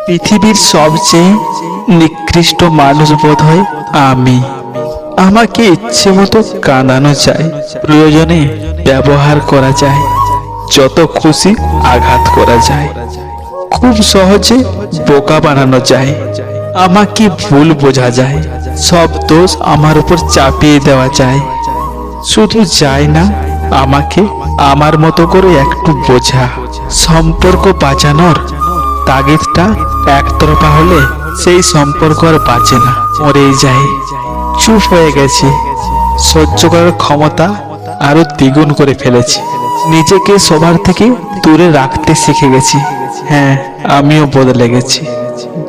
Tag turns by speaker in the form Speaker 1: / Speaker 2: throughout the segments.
Speaker 1: পৃথিবীর সবচেয়ে নিকৃষ্ট মানুষ বোধহয় আমি। আমাকে ইচ্ছে মতো কাঁদানো যায়, প্রয়োজনে ব্যবহার করা যায়, যত খুশি আঘাত করা যায়, খুব সহজে বোকা বানানো যায়। আমাকে ভুল বোঝা যায়, সব দোষ আমার উপর চাপিয়ে দেওয়া যায়। শুধু যায় না আমাকে আমার মতো করে একটু বোঝা। সম্পর্ক বাঁচানোর তাগিদটা একতরফা হলে সেই সম্পর্ক আর বাঁচে না, মরেই যায়। চুপ হয়ে গেছি, সহ্য করার ক্ষমতা আরো দ্বিগুণ করে ফেলেছি। নিজেকে সবার থেকে দূরে রাখতে শিখে গেছি। হ্যাঁ, আমিও বদলে গেছি।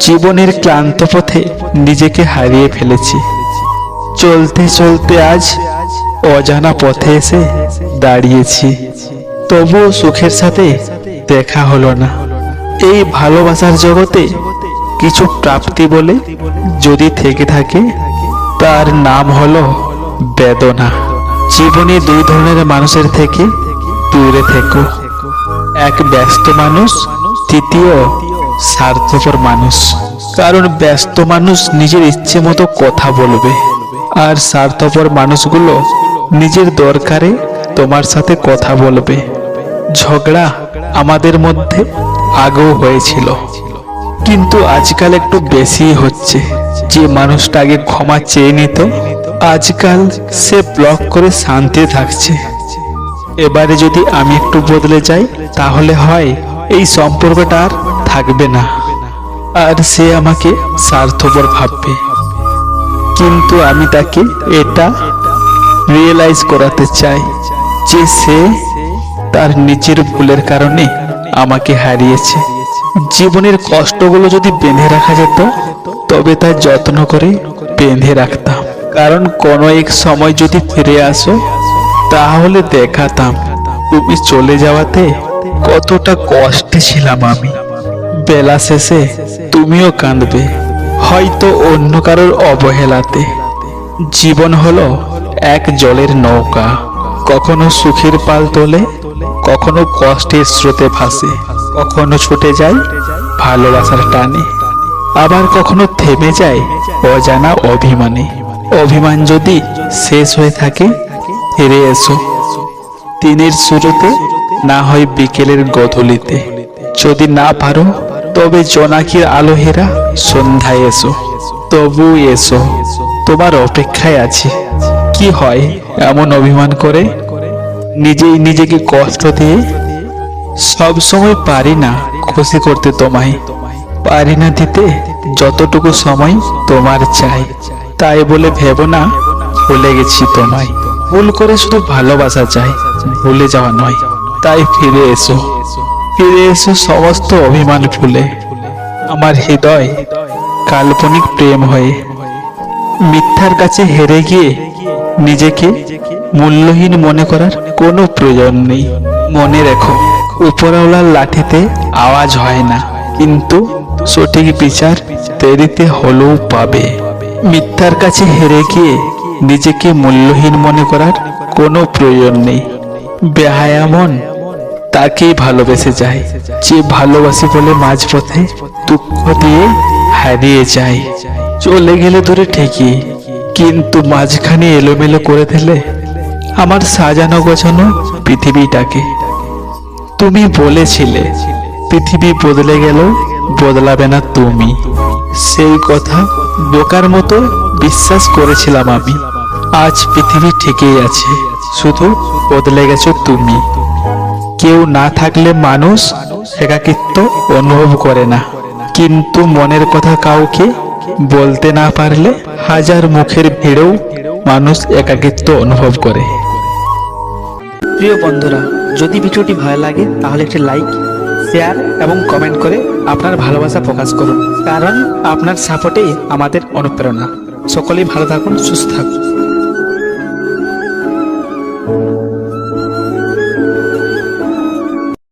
Speaker 1: জীবনের ক্লান্ত পথে নিজেকে হারিয়ে ফেলেছি। চলতে চলতে আজ অজানা পথে এসে দাঁড়িয়েছি। তবুও সুখের সাথে দেখা হলো না। এই ভালোবাসার জগতে কিছু প্রাপ্তি বলে যদি থেকে থাকে, তার নাম হলো বেদনা। জীবনে দুই ধরনের মানুষের থেকে দূরে থেকো। এক ব্যস্ত মানুষ, তৃতীয় স্বার্থপর মানুষ। কারণ ব্যস্ত মানুষ নিজের ইচ্ছে মতো কথা বলবে, আর স্বার্থপর মানুষগুলো নিজের দরকারে তোমার সাথে কথা বলবে। ঝগড়া আমাদের মধ্যে আগেও হয়েছিল, কিন্তু আজকাল একটু বেশি হচ্ছে। যে মানুষটা আগে ক্ষমা চেয়ে নিত, আজকাল সে ব্লক করে শান্তি থাকছে। এবারে যদি আমি একটু বদলে যাই, তাহলে হয় এই সম্পর্কটা আর থাকবে না, আর সে আমাকে স্বার্থপর ভাববে। কিন্তু আমি তাকে এটা রিয়েলাইজ করাতে চাই যে সে তার নিজের ভুলের কারণে আমাকে হারিয়েছে। জীবনের কষ্টগুলো যদি বেঁধে রাখা যেত, তবে তার যত্ন করে বেঁধে রাখতাম। কারণ কোনো এক সময় যদি ফিরে আসো, তাহলে দেখাতাম তুমি চলে যাওয়াতে কতটা কষ্টে ছিলাম আমি। বেলা শেষে তুমিও কাঁদবে, হয়তো অন্য কারোর অবহেলাতে। জীবন হলো এক জলের নৌকা, কখনো সুখের পাল তোলে, কখনো কষ্টের স্রোতে ভাসে, কখনো ছুটে যায় ভালোবাসার টানে, আবার কখনো থেমে যায় অজানা অভিমানে। অভিমান যদি শেষ হয়ে থাকে, ফিরে এসো দিনের শুরুতে, না হয় বিকেলের গধূলিতে। যদি না পারো, তবে জোনাকির আলো হেরা সন্ধ্যায় এসো। তবু এসো, তোমার অপেক্ষায় আছি। কি হয় এমন অভিমান করে, নিজেই নিজেকে কষ্ট দিয়ে? সব সময় পারি না খুশি করতে তোমায়, পারি না দিতে যতটুকু সময় তোমার চাই। তাই বলে ভেবো না ভুলে গেছি তোমায়। ভুল করে শুধু ভালোবাসা চাই, ভুলে যাওয়া নয়। তাই ফিরে এসো, ফিরে এসো সমস্ত অভিমান ভুলে। আমার হৃদয় কাল্পনিক প্রেম হয়ে মিথ্যার কাছে হেরে গিয়ে নিজেকে মূল্যহীন মনে করার কোনো প্রয়োজন নেই। মনে রেখো, উপরওয়ালার লাঠিতে আওয়াজ হয় না, কিন্তু সঠিক বিচার দেরিতে হলেও পাবে। মিথ্যার কাছে হেরে গিয়ে নিজেকে মূল্যহীন মনে করার কোনো প্রয়োজন নেই। বেহায়া মন তাকেই ভালোবেসে যায়, যে ভালোবাসি বলে মাঝপথে দুঃখ দিয়ে হারিয়ে যায়। চলে গেলে দূরে ঠিকই, কিন্তু মাঝখানে এলোমেলো করে দিলে আমার সাজানো গোছানো পৃথিবীটাকে। তুমি বলেছিলে পৃথিবী বদলে গেল, বদলাবে না তুমি। সেই কথা বোকার মতো বিশ্বাস করেছিলাম আমি। আজ পৃথিবী ঠিকই আছে, শুধু বদলে গেছো তুমি। কেউ না থাকলে মানুষ একাকিত্ব অনুভব করে না, কিন্তু মনের কথা কাউকে বলতে না পারলে হাজার মুখের ভিড়েও মানুষ একাকিত্ব অনুভব করে।
Speaker 2: প্রিয় বন্ধুরা, যদি ভিডিওটি ভালো লাগে তাহলে একটি লাইক, শেয়ার এবং কমেন্ট করে আপনার ভালোবাসা প্রকাশ করুন। কারণ আপনার সাপোর্টেই আমাদের অনুপ্রেরণা। সকলেই ভালো থাকুন, সুস্থ থাকুন।